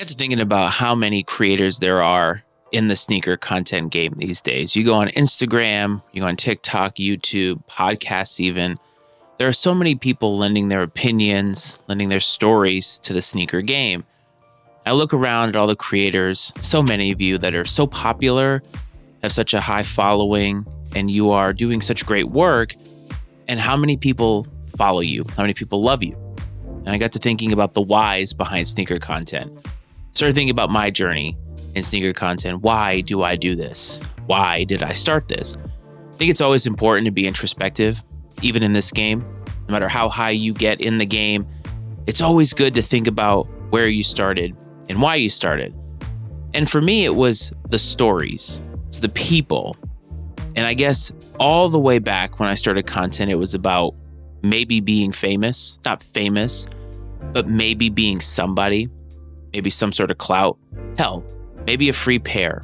Got to thinking about how many creators there are in the sneaker content game these days. You go on Instagram, you go on TikTok, YouTube, podcasts even. There are so many people lending their opinions, lending their stories to the sneaker game. I look around at all the creators, so many of you that are so popular, have such a high following, and you are doing such great work, and how many people follow you, how many people love you. And I got to thinking about the whys behind sneaker content. Started thinking about my journey in sneaker content. Why do I do this? Why did I start this? I think it's always important to be introspective, even in this game. No matter how high you get in the game, it's always good to think about where you started and why you started. And for me, it was the stories, it's the people. And I guess all the way back when I started content, it was about maybe being famous, not famous, but maybe being somebody, maybe some sort of clout, hell, maybe a free pair.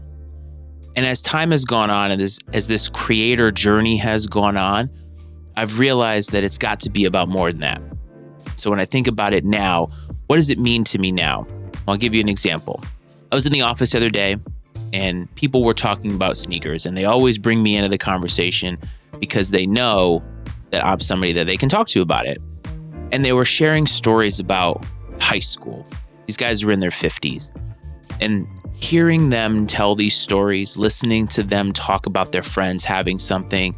And as time has gone on and as this creator journey has gone on, I've realized that it's got to be about more than that. So when I think about it now, what does it mean to me now? I'll give you an example. I was in the office the other day and people were talking about sneakers, and they always bring me into the conversation because they know that I'm somebody that they can talk to about it. And they were sharing stories about high school. These guys were in their 50s. And hearing them tell these stories, listening to them talk about their friends having something,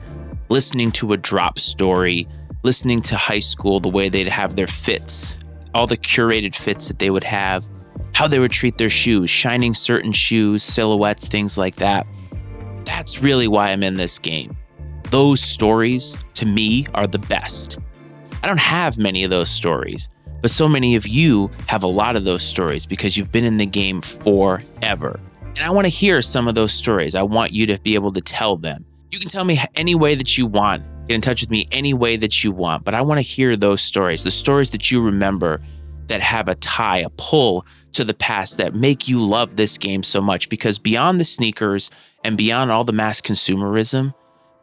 listening to a drop story, listening to high school, the way they'd have their fits, all the curated fits that they would have, how they would treat their shoes, shining certain shoes, silhouettes, things like that. That's really why I'm in this game. Those stories, to me, are the best. I don't have many of those stories, but so many of you have a lot of those stories because you've been in the game forever. And I want to hear some of those stories. I want you to be able to tell them. You can tell me any way that you want. Get in touch with me any way that you want, but I want to hear those stories, the stories that you remember that have a tie, a pull to the past that make you love this game so much. Because beyond the sneakers and beyond all the mass consumerism,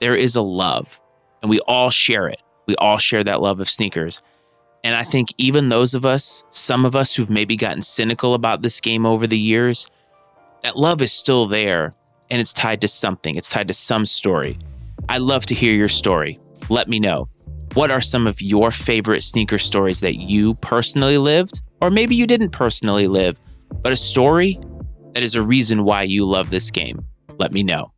there is a love, and we all share it. We all share that love of sneakers. And I think even those of us, some of us who've maybe gotten cynical about this game over the years, that love is still there, and it's tied to something. It's tied to some story. I'd love to hear your story. Let me know. What are some of your favorite sneaker stories that you personally lived? Or maybe you didn't personally live, but a story that is a reason why you love this game. Let me know.